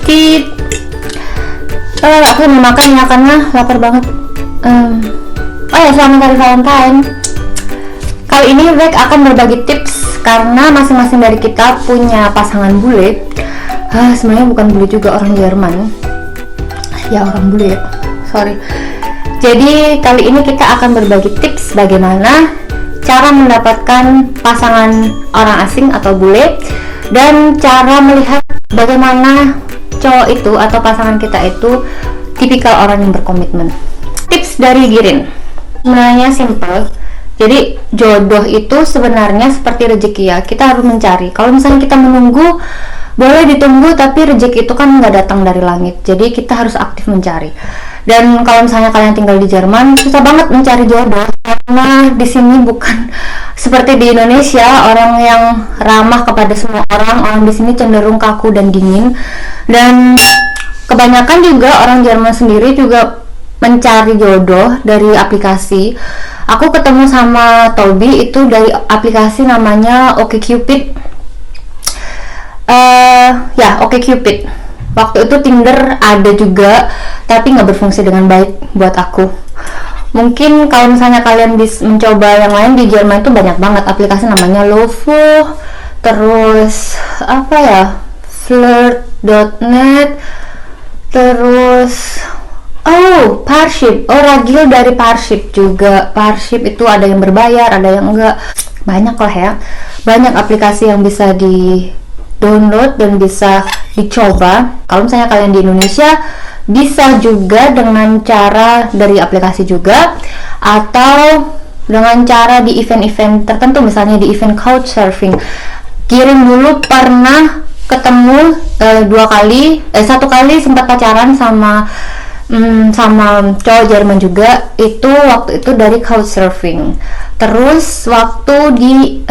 Kit. Aku mau makan ya karena lapar banget. Oh ya, selamat hari Valentine. Kali ini Vek akan berbagi tips karena masing-masing dari kita punya pasangan bule. Sebenarnya bukan bule juga, orang Jerman. Ya, orang bule ya. Sorry. Jadi kali ini kita akan berbagi tips bagaimana cara mendapatkan pasangan orang asing atau bule, dan cara melihat bagaimana cowok itu atau pasangan kita itu tipikal orang yang berkomitmen. Tips dari Girin sebenarnya simple. Jadi jodoh itu sebenarnya seperti rezeki ya, kita harus mencari. Kalau misalnya kita menunggu, boleh ditunggu, tapi rezeki itu kan nggak datang dari langit. Jadi kita harus aktif mencari. Dan kalau misalnya kalian tinggal di Jerman, susah banget mencari jodoh karena di sini bukan seperti di Indonesia, orang yang ramah kepada semua orang. Orang di sini cenderung kaku dan dingin. Dan kebanyakan juga orang Jerman sendiri juga mencari jodoh dari aplikasi. Aku ketemu sama Toby itu dari aplikasi namanya OkCupid. OkCupid. Waktu itu Tinder ada juga, tapi nggak berfungsi dengan baik buat aku. Mungkin kalau misalnya kalian bisa mencoba yang lain, di Jerman itu banyak banget aplikasi namanya Lovo, terus flirt.net, terus Parship. Ragil dari Parship juga. Parship itu ada yang berbayar, ada yang enggak. Banyak lah ya. Banyak aplikasi yang bisa di download dan bisa dicoba. Kalau misalnya kalian di Indonesia, bisa juga dengan cara dari aplikasi juga, atau dengan cara di event-event tertentu, misalnya di event couchsurfing. Kirim dulu pernah ketemu satu kali sempat pacaran sama cowok Jerman juga, itu waktu itu dari couchsurfing. Terus waktu di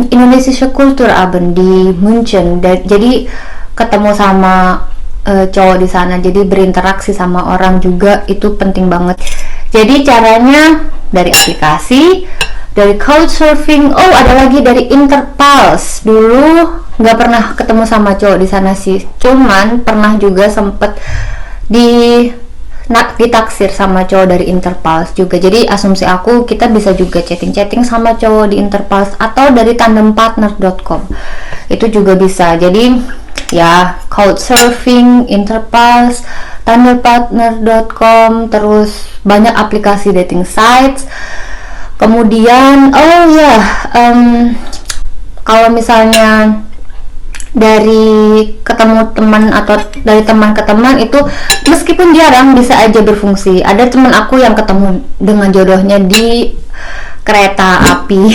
Indonesische Kulturabend di München, jadi ketemu sama cowok di sana, jadi berinteraksi sama orang juga, itu penting banget. Jadi caranya dari aplikasi, dari couchsurfing, ada lagi dari Interpals. Dulu nggak pernah ketemu sama cowok di sana sih, cuman pernah juga sempet ditaksir sama cowok dari Interpals juga. Jadi asumsi aku, kita bisa juga chatting sama cowok di Interpals atau dari tandempartner.com, itu juga bisa. Jadi ya, couchsurfing, Interpals, tandempartner.com, terus banyak aplikasi dating sites. Kemudian kalau misalnya dari ketemu teman atau dari teman ke teman, itu meskipun jarang bisa aja berfungsi. Ada teman aku yang ketemu dengan jodohnya di kereta api.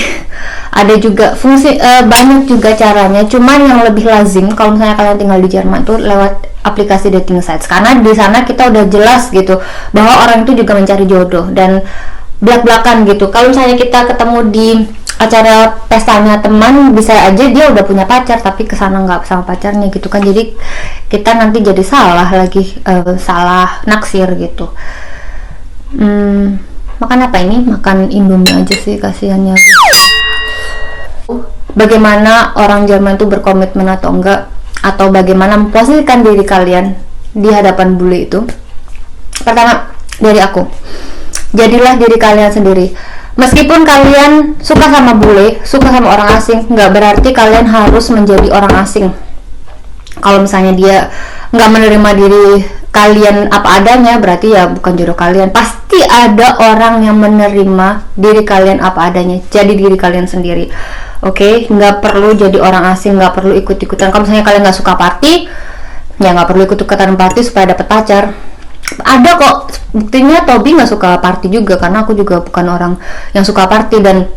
Ada juga fungsi, banyak juga caranya. Cuman yang lebih lazim kalau misalnya kalian tinggal di Jerman tuh lewat aplikasi dating sites, karena di sana kita udah jelas gitu bahwa orang itu juga mencari jodoh dan belak-belakan gitu. Kalau misalnya kita ketemu di acara pestanya teman, bisa aja dia udah punya pacar tapi kesana nggak sama pacarnya gitu kan. Jadi kita nanti jadi salah naksir gitu. Makan apa ini? Makan Indomie aja sih, kasihannya. Bagaimana orang Jerman itu berkomitmen atau enggak, atau bagaimana memposisikan diri kalian di hadapan bule itu? Pertama, dari aku, jadilah diri kalian sendiri. Meskipun kalian suka sama bule, suka sama orang asing, nggak berarti kalian harus menjadi orang asing. Kalau misalnya dia nggak menerima diri kalian apa adanya, berarti ya bukan jodoh kalian. Pasti ada orang yang menerima diri kalian apa adanya. Jadi diri kalian sendiri. Oke? Nggak perlu jadi orang asing, nggak perlu ikut-ikutan. Kalau misalnya kalian nggak suka party, ya nggak perlu ikut-ikutan party supaya dapet pacar. Ada kok, buktinya Toby nggak suka party juga, karena aku juga bukan orang yang suka party. Dan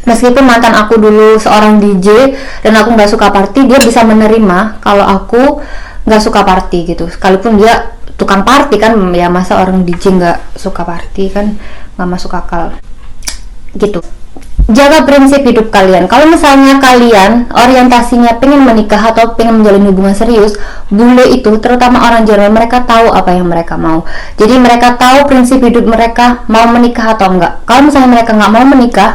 meskipun mantan aku dulu seorang DJ dan aku nggak suka party, dia bisa menerima kalau aku nggak suka party gitu, sekalipun dia tukang party kan. Ya masa orang DJ nggak suka party, kan nggak masuk akal gitu. Jaga prinsip hidup kalian. Kalau misalnya kalian orientasinya pengen menikah atau pengen menjalin hubungan serius, bule itu, terutama orang Jerman, mereka tahu apa yang mereka mau. Jadi mereka tahu prinsip hidup mereka, mau menikah atau enggak. Kalau misalnya mereka nggak mau menikah,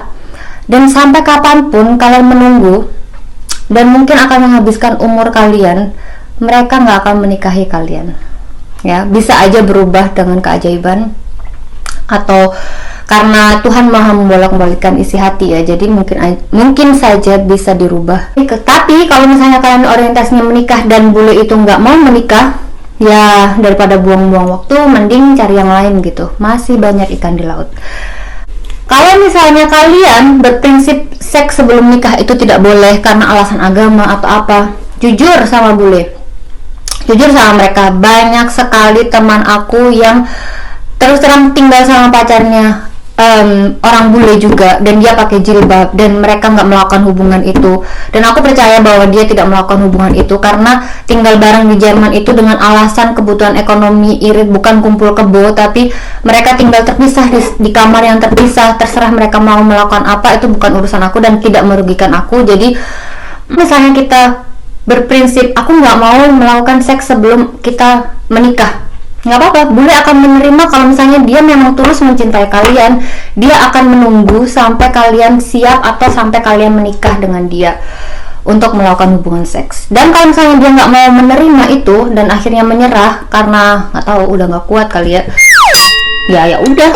dan sampai kapanpun kalian menunggu, dan mungkin akan menghabiskan umur kalian mereka nggak akan menikahi kalian. Ya, bisa aja berubah dengan keajaiban, atau karena Tuhan maha membolak-balikkan isi hati ya, jadi mungkin saja bisa dirubah. Tapi kalau misalnya kalian orientasinya menikah dan bule itu nggak mau menikah, ya daripada buang-buang waktu, mending cari yang lain gitu. Masih banyak ikan di laut. Kalau misalnya kalian berprinsip seks sebelum nikah itu tidak boleh karena alasan agama atau apa, jujur sama bule, jujur sama mereka, banyak sekali teman aku yang terus terang tinggal sama pacarnya orang bule juga, dan dia pakai jilbab, dan mereka nggak melakukan hubungan itu. Dan aku percaya bahwa dia tidak melakukan hubungan itu karena tinggal bareng di Jerman itu dengan alasan kebutuhan ekonomi, irit, bukan kumpul kebo, tapi mereka tinggal terpisah di kamar yang terpisah. Terserah mereka mau melakukan apa, itu bukan urusan aku dan tidak merugikan aku. Jadi misalnya kita berprinsip aku nggak mau melakukan seks sebelum kita menikah, nggak apa-apa, bule akan menerima. Kalau misalnya dia memang tulus mencintai kalian, dia akan menunggu sampai kalian siap atau sampai kalian menikah dengan dia untuk melakukan hubungan seks. Dan kalau misalnya dia nggak mau menerima itu dan akhirnya menyerah karena nggak tahu, udah nggak kuat kali ya, ya udah,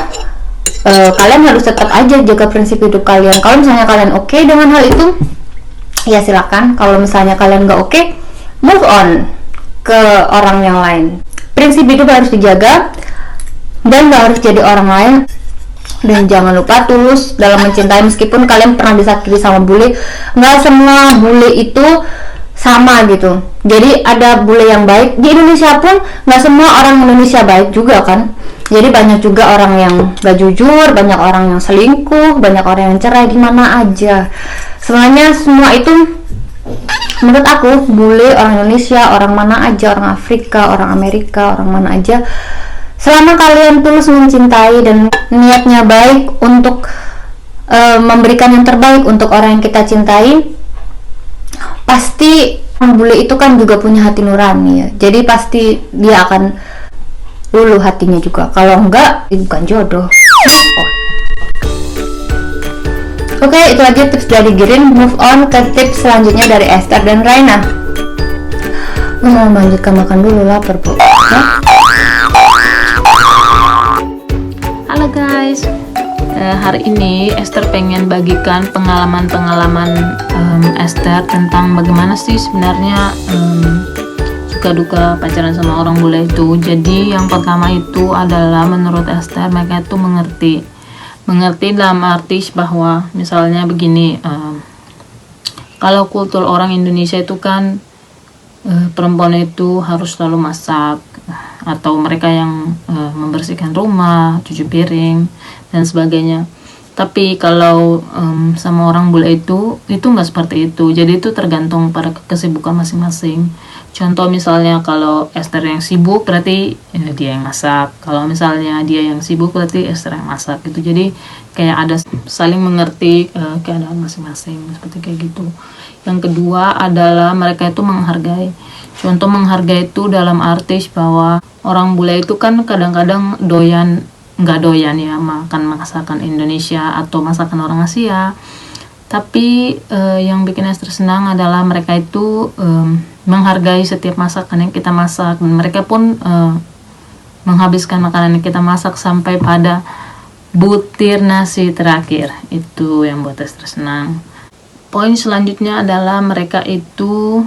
kalian harus tetap aja jaga prinsip hidup kalian. Kalau misalnya kalian oke dengan hal itu, ya silakan. Kalau misalnya kalian nggak oke, move on ke orang yang lain. Prinsip hidup harus dijaga dan gak harus jadi orang lain. Dan jangan lupa tulus dalam mencintai. Meskipun kalian pernah disakiti sama bule, gak semua bule itu sama gitu. Jadi ada bule yang baik. Di Indonesia pun gak semua orang Indonesia baik juga kan. Jadi banyak juga orang yang gak jujur, banyak orang yang selingkuh, banyak orang yang cerai di mana aja. Sebenarnya semua itu, menurut aku, bule, orang Indonesia, orang mana aja, orang Afrika, orang Amerika, orang mana aja, selama kalian tulus mencintai dan niatnya baik untuk memberikan yang terbaik untuk orang yang kita cintai, pasti bule itu kan juga punya hati nurani ya, jadi pasti dia akan luluh hatinya juga. Kalau enggak, bukan jodoh. Oke, itu aja tips dari Girin. Move on ke tips selanjutnya dari Esther dan Raina. Gue mau melanjutkan makan dulu, lapar bu. Halo guys, hari ini Esther pengen bagikan pengalaman-pengalaman Esther tentang bagaimana sih sebenarnya suka duka pacaran sama orang bule itu. Jadi yang pertama itu adalah menurut Esther mereka itu mengerti dalam arti bahwa misalnya begini, kalau kultur orang Indonesia itu kan perempuan itu harus selalu masak, atau mereka yang membersihkan rumah, cuci piring dan sebagainya. Tapi kalau sama orang bule itu nggak seperti itu. Jadi itu tergantung pada kesibukan masing-masing. Contoh misalnya kalau Esther yang sibuk berarti dia yang masak. Kalau misalnya dia yang sibuk berarti Esther yang masak gitu. Jadi kayak ada saling mengerti keadaan masing-masing, seperti kayak gitu. Yang kedua adalah mereka itu menghargai. Contoh menghargai itu dalam arti bahwa orang bule itu kan kadang-kadang nggak doyan ya makan masakan Indonesia atau masakan orang Asia. Tapi yang bikin Esther senang adalah mereka itu menghargai setiap masakan yang kita masak, dan mereka pun menghabiskan makanan yang kita masak sampai pada butir nasi terakhir. Itu yang buat Esther senang. Poin selanjutnya adalah mereka itu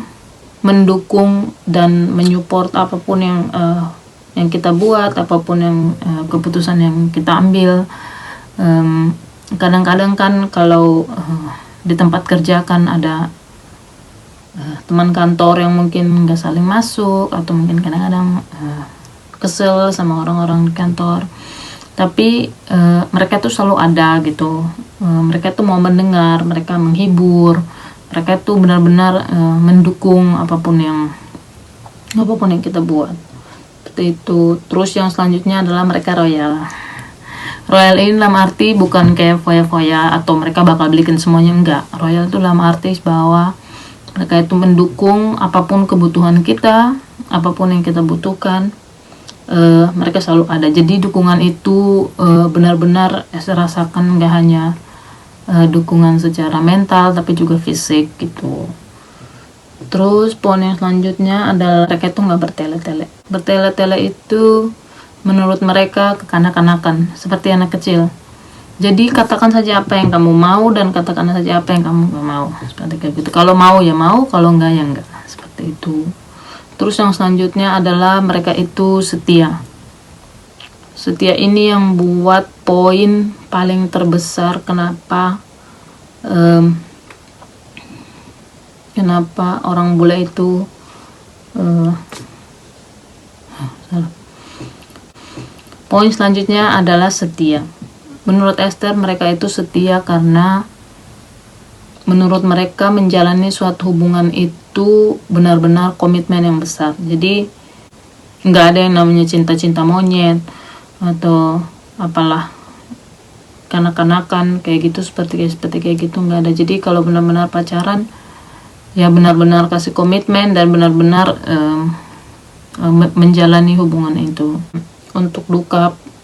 mendukung dan menyupport apapun yang kita buat, apapun yang keputusan yang kita ambil. Kadang-kadang kan kalau di tempat kerja kan ada teman kantor yang mungkin nggak saling masuk, atau mungkin kadang-kadang kesel sama orang-orang di kantor, tapi mereka tuh selalu ada gitu. Mereka tuh mau mendengar, mereka menghibur, mereka tuh benar-benar mendukung apapun yang kita buat, seperti itu. Terus yang selanjutnya adalah mereka royal. Royal ini dalam arti bukan kayak foya-foya atau mereka bakal belikan semuanya, enggak. Royal itu dalam arti bahwa mereka itu mendukung apapun kebutuhan kita, apapun yang kita butuhkan, mereka selalu ada. Jadi dukungan itu benar-benar saya rasakan, nggak hanya dukungan secara mental tapi juga fisik gitu. Terus poin yang selanjutnya adalah mereka itu nggak bertele-tele. Bertele-tele itu menurut mereka kekanak-kanakan, seperti anak kecil. Jadi katakan saja apa yang kamu mau dan katakan saja apa yang kamu nggak mau, seperti kayak gitu. Kalau mau ya mau, kalau enggak ya enggak, seperti itu. Terus yang selanjutnya adalah mereka itu setia. Setia ini yang buat poin paling terbesar kenapa kenapa orang bule itu poin selanjutnya adalah setia. Menurut Esther, mereka itu setia karena menurut mereka menjalani suatu hubungan itu benar-benar komitmen yang besar. Jadi nggak ada yang namanya cinta-cinta monyet atau apalah kanak-kanakan kayak gitu, seperti kayak gitu, nggak ada. Jadi kalau benar-benar pacaran ya benar-benar kasih komitmen dan benar-benar menjalani hubungan itu. Untuk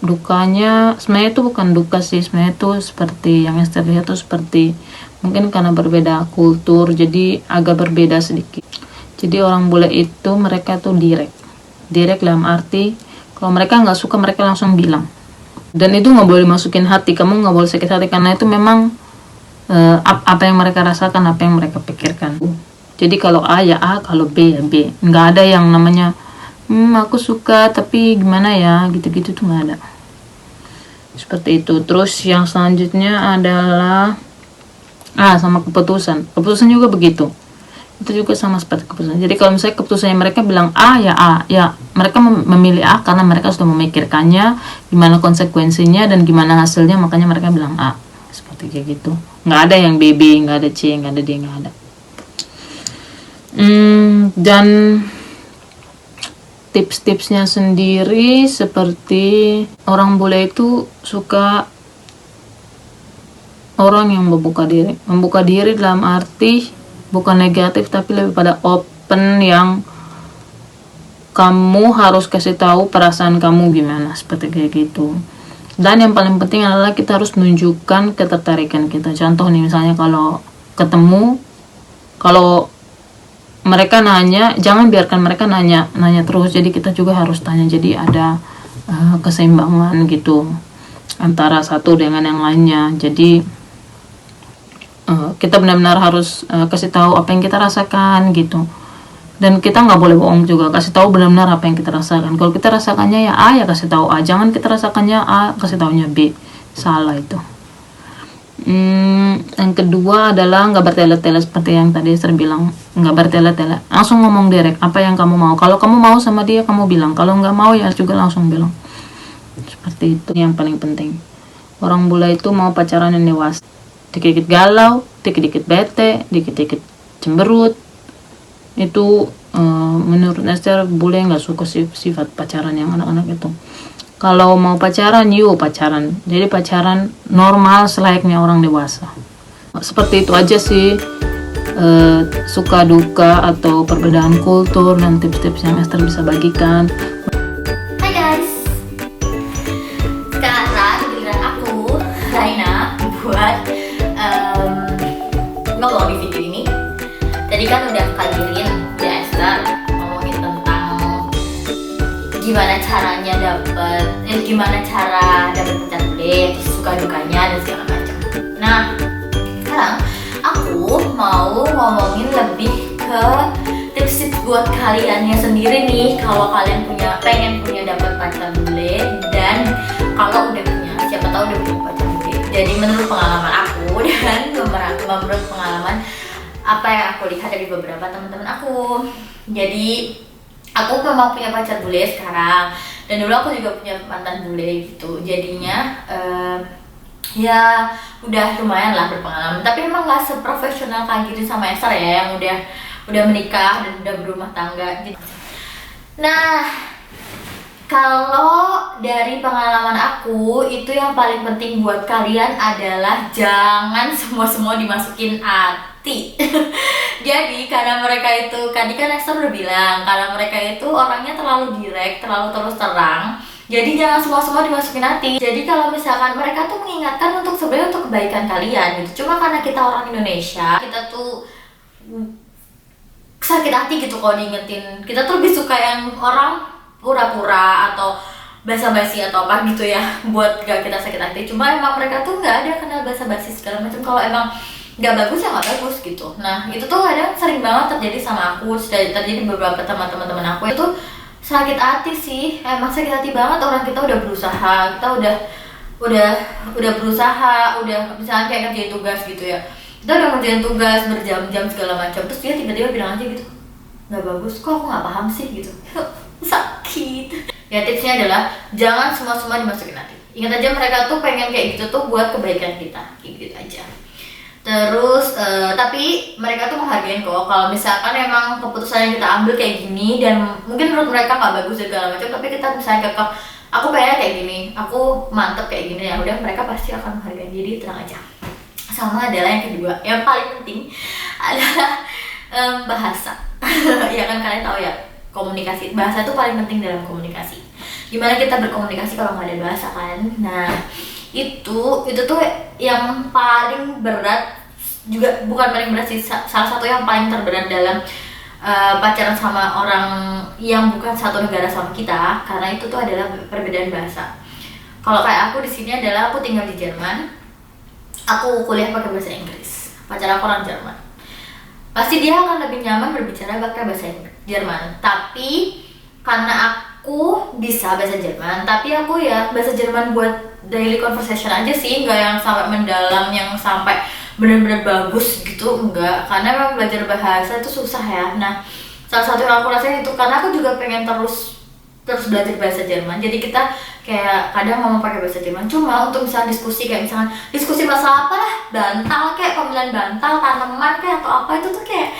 dukanya sebenarnya itu bukan duka sih, sebenarnya itu seperti yang Esther lihat tuh seperti mungkin karena berbeda kultur jadi agak berbeda sedikit. Jadi orang bule itu mereka tuh direct dalam arti kalau mereka nggak suka mereka langsung bilang, dan itu nggak boleh masukin hati, kamu nggak boleh sakit hati karena itu memang apa yang mereka rasakan, apa yang mereka pikirkan. Jadi kalau A ya A, kalau B ya B, nggak ada yang namanya aku suka tapi gimana ya gitu-gitu tuh nggak ada, seperti itu. Terus yang selanjutnya adalah sama keputusan juga begitu, itu juga sama seperti keputusan. Jadi kalau misalnya keputusannya mereka bilang A ya mereka memilih A karena mereka sudah memikirkannya gimana konsekuensinya dan gimana hasilnya, makanya mereka bilang A, seperti kayak gitu. Nggak ada yang B, nggak ada C, nggak ada D, nggak ada. Dan tips-tipsnya sendiri seperti orang bule itu suka orang yang membuka diri dalam arti bukan negatif tapi lebih pada open, yang kamu harus kasih tahu perasaan kamu gimana, seperti kayak gitu. Dan yang paling penting adalah kita harus menunjukkan ketertarikan kita. Contoh nih, misalnya kalau ketemu, kalau mereka nanya, jangan biarkan mereka nanya terus, jadi kita juga harus tanya, jadi ada keseimbangan gitu antara satu dengan yang lainnya. Jadi kita benar-benar harus kasih tahu apa yang kita rasakan gitu, dan kita nggak boleh bohong juga, kasih tahu benar-benar apa yang kita rasakan. Kalau kita rasakannya ya A, ya kasih tahu A, jangan kita rasakannya A kasih taunya B, salah itu. Yang kedua adalah nggak bertele-tele, seperti yang tadi saya bilang, nggak bertele-tele, langsung ngomong direct apa yang kamu mau. Kalau kamu mau sama dia kamu bilang, kalau nggak mau ya juga langsung bilang, seperti itu. Yang paling penting orang bule itu mau pacaran yang dewasa, dikit-dikit galau, dikit-dikit bete, dikit-dikit cemberut. Itu menurut Esther bule nggak suka sifat pacaran yang anak-anak itu. Kalau mau pacaran, yuk pacaran. Jadi pacaran normal selayaknya orang dewasa. Seperti itu aja sih, suka duka atau perbedaan kultur dan tips-tips yang Esther bisa bagikan. Hai guys, sekarang giliran aku, Raina, buat ngobrol di video ini. Tadi kan udah kalirin ya Esther ngomongin tentang gimana cara dapet pacar bule, terus suka dukanya dan segala macam. Nah, sekarang aku mau ngomongin lebih ke tips buat kaliannya sendiri nih, kalau kalian pengen punya dapet pacar bule, dan kalau udah punya, siapa tahu udah punya pacar bule. Jadi menurut pengalaman aku dan menurut pengalaman apa yang aku lihat dari beberapa teman-teman aku. Jadi aku memang punya pacar bule sekarang, dan dulu aku juga punya mantan bule gitu. Jadinya ya udah lumayan lah berpengalaman, tapi emang gak seprofesional kayak gitu sama Esther ya, yang udah menikah dan udah berumah tangga gitu. Nah, kalau dari pengalaman aku, itu yang paling penting buat kalian adalah jangan semua dimasukin hati. Jadi karena mereka itu, tadi kan Esther udah bilang, karena mereka itu orangnya terlalu direct, terlalu terus terang. Jadi jangan semua dimasukin hati. Jadi kalau misalkan mereka tuh mengingatkan sebenarnya untuk kebaikan kalian gitu. Cuma karena kita orang Indonesia, kita tuh sakit hati gitu kalau diingetin. Kita tuh lebih suka yang orang pura-pura atau basa-basi atau apa gitu ya buat gak kita sakit hati. Cuma emang mereka tuh nggak ada kenal basa-basi segala macam. Kalau emang nggak bagus ya nggak bagus gitu. Nah itu tuh kadang sering banget terjadi sama aku, terjadi beberapa teman-teman aku itu sakit hati sih. Emang sakit hati banget, orang kita udah berusaha, kita udah berusaha, udah misalnya kayak ngerjain tugas gitu ya, kita udah ngerjain tugas berjam-jam segala macam, terus dia tiba-tiba bilang aja gitu, nggak bagus, kok aku nggak paham sih gitu. Sakit. Ya tipsnya adalah jangan semua dimasukin hati. Ingat aja mereka tuh pengen kayak gitu tuh buat kebaikan kita, kayak gitu aja. Terus tapi mereka tuh menghargain kok kalau misalkan emang keputusan yang kita ambil kayak gini dan mungkin menurut mereka nggak bagus segala macam, tapi kita misalnya kekeh aku pengennya kayak gini, aku mantep kayak gini, ya udah mereka pasti akan menghargai. Jadi tenang aja. Sama adalah yang kedua, yang paling penting adalah bahasa. Ya kan kalian tahu ya, komunikasi, bahasa itu paling penting dalam komunikasi. Gimana kita berkomunikasi kalau nggak ada bahasa kan? Nah itu tuh yang paling berat, juga bukan paling berat sih, salah satu yang paling terberat dalam pacaran sama orang yang bukan satu negara sama kita, karena itu tuh adalah perbedaan bahasa. Kalau kayak aku di sini adalah aku tinggal di Jerman, aku kuliah pakai bahasa Inggris, pacar aku orang Jerman. Pasti dia akan lebih nyaman berbicara pakai bahasa Jerman. Tapi karena aku bisa bahasa Jerman, tapi aku ya bahasa Jerman buat daily conversation aja sih, nggak yang sampai mendalam, yang sampai benar-benar bagus gitu, enggak. Karena memang belajar bahasa itu susah ya. Nah, salah satu yang aku rasain itu karena aku juga pengen terus belajar bahasa Jerman. Jadi kita kayak kadang ngomong pakai bahasa Jerman. Cuma untuk misalnya diskusi, kayak misalnya diskusi masalah apa lah, bantal kayak pemilihan bantal, tanaman kayak atau apa, itu tuh kayak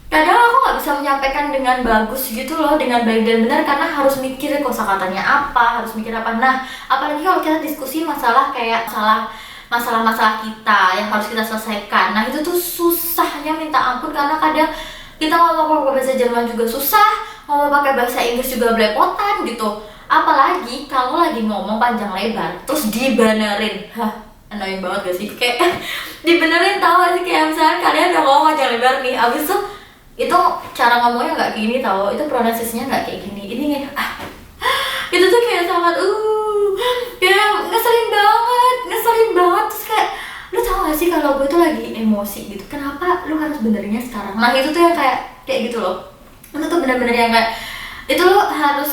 kadang aku nggak bisa menyampaikan dengan bagus gitu loh, dengan baik dan benar, karena harus mikir kosakatanya apa, harus mikir apa. Nah, apalagi kalau kita diskusi masalah kayak masalah kita yang harus kita selesaikan. Nah, itu tuh susahnya minta ampun, karena kadang kita ngomong pakai bahasa Jerman juga susah, ngomong pakai bahasa Inggris juga belepotan gitu. Apalagi kalau lagi ngomong panjang lebar terus dibenerin. Annoying banget gak sih? Kayak dibenerin, tau gak sih? Kayak misalnya kalian udah ngomong panjang lebar nih, abis itu cara ngomongnya nggak gini tau, itu pronunciasinya nggak kayak gini, ini kayak itu tuh kayak sangat kayak ngeselin banget. Terus kayak lu tau gak sih kalau gue tuh lagi emosi gitu, kenapa lu harus benerinnya sekarang? Nah itu tuh yang kayak gitu loh, itu tuh bener-bener yang kayak itu lo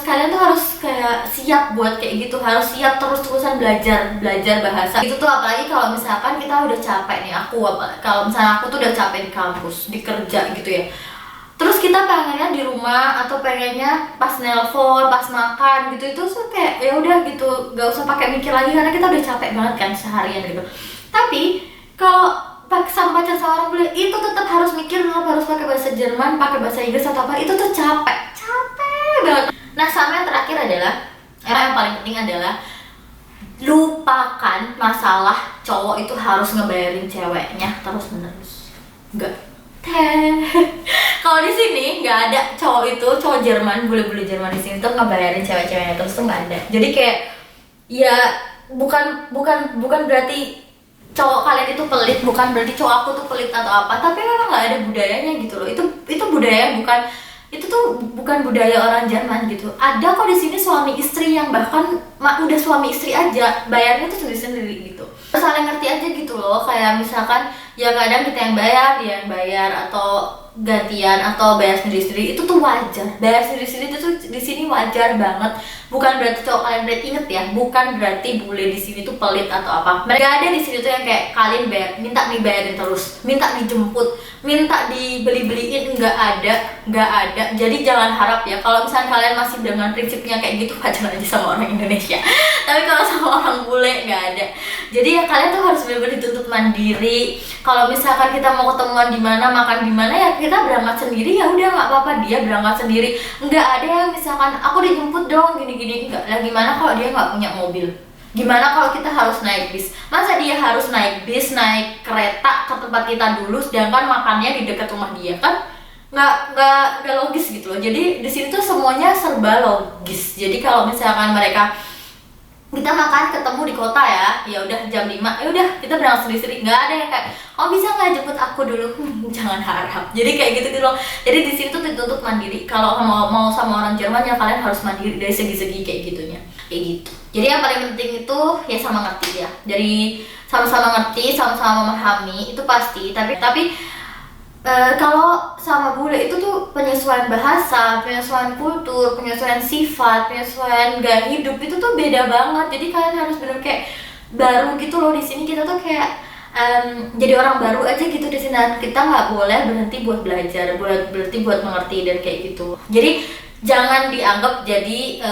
kalian tuh harus kayak siap buat kayak gitu, harus siap terus-terusan belajar bahasa itu tuh. Apalagi kalau misalkan kita udah capek nih, kalau misalnya aku tuh udah capek di kampus, di kerja gitu ya, terus kita pengennya di rumah atau pengennya pas nelpon, pas makan gitu, itu tuh kayak ya udah gitu, gak usah pakai mikir lagi karena kita udah capek banget kan seharian gitu. Tapi kalau sama pacar sama orang bule itu tetap harus mikir, tetap harus pakai bahasa Jerman, pakai bahasa Inggris atau apa, itu tuh capek banget. Nah sama yang terakhir adalah, yang paling penting adalah lupakan masalah cowok itu harus ngebayarin ceweknya terus menerus. Enggak. Kalau di sini nggak ada cowok Jerman, bule-bule Jerman di sini tuh ngebayarin cewek-ceweknya terus, tuh nggak ada. Jadi kayak ya bukan berarti cowok kalian itu pelit, bukan berarti cowok aku tuh pelit atau apa, tapi memang nggak ada budayanya gitu loh. Itu budaya bukan budaya orang Jerman gitu. Ada kok di sini suami istri yang bahkan udah suami istri aja bayarnya tuh sendiri gitu. Saling ngerti aja gitu loh, kayak misalkan ya kadang kita yang bayar, dia yang bayar, atau gantian, atau bayar sendiri-sendiri, itu tuh wajar. Bayar sendiri-sendiri itu tuh di sini wajar banget. Bukan berarti cowok kalian pelit, inget ya, bukan berarti bule di sini tuh pelit atau apa. Mereka ada di sini tuh yang kayak kalian minta dibayarin terus, minta dijemput, minta dibeli-beliin, nggak ada. Jadi jangan harap ya, kalau misalnya kalian masih dengan prinsipnya kayak gitu, pacaran aja sama orang Indonesia. Tapi kalau sama orang bule nggak ada. Jadi ya kalian tuh harus benar-benar dituntut mandiri. Kalau misalkan kita mau ketemuan di mana, makan di mana, ya kita berangkat sendiri, ya udah nggak apa-apa, dia berangkat sendiri. Nggak ada yang misalkan aku dijemput dong gini-gini, enggak. Lah gimana kalau dia nggak punya mobil? Gimana kalau kita harus naik bis? Masa dia harus naik bis, naik kereta ke tempat kita dulu, sedangkan makannya di dekat rumah dia? Kan nggak logis gitu loh. Jadi di sini tuh semuanya serba logis. Jadi kalau misalkan mereka kita makan ketemu di kota ya udah jam 5, ya udah kita berangkat sendiri-sendiri, nggak ada yang kayak oh bisa nggak jemput aku dulu, jangan harap. Jadi kayak gitu loh. Jadi di sini tuh dituntut mandiri. Kalau mau sama orang Jerman ya kalian harus mandiri dari segi-segi kayak gitunya, kayak gitu. Jadi yang paling penting itu ya sama ngerti ya, jadi sama-sama ngerti, sama-sama memahami itu pasti. Tapi kalau sama bule itu tuh penyesuaian bahasa, penyesuaian kultur, penyesuaian sifat, penyesuaian gaya hidup itu tuh beda banget. Jadi kalian harus bener kayak baru gitu loh di sini. Kita tuh kayak jadi orang baru aja gitu di sini. Dan kita nggak boleh berhenti buat belajar, berhenti buat mengerti dan kayak gitu. Jadi jangan dianggap jadi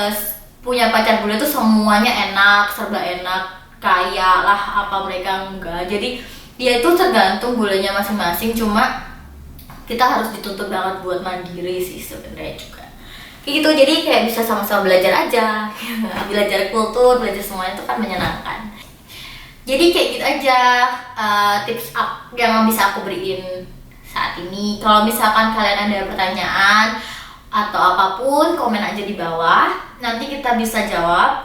punya pacar bule tuh semuanya enak, serba enak, kaya lah apa mereka, enggak. Jadi ya itu tergantung bulenya masing-masing. Cuma kita harus dituntut banget buat mandiri sih sebenarnya juga kayak gitu. Jadi kayak bisa sama-sama belajar aja belajar kultur, belajar semuanya itu kan menyenangkan. Jadi kayak gitu aja tips yang bisa aku beriin saat ini. Kalau misalkan kalian ada pertanyaan atau apapun, komen aja di bawah, nanti kita bisa jawab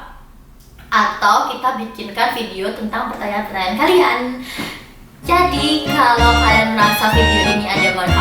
atau kita bikinkan video tentang pertanyaan-pertanyaan kalian. Jadi kalau kalian merasa video ini ada manfaat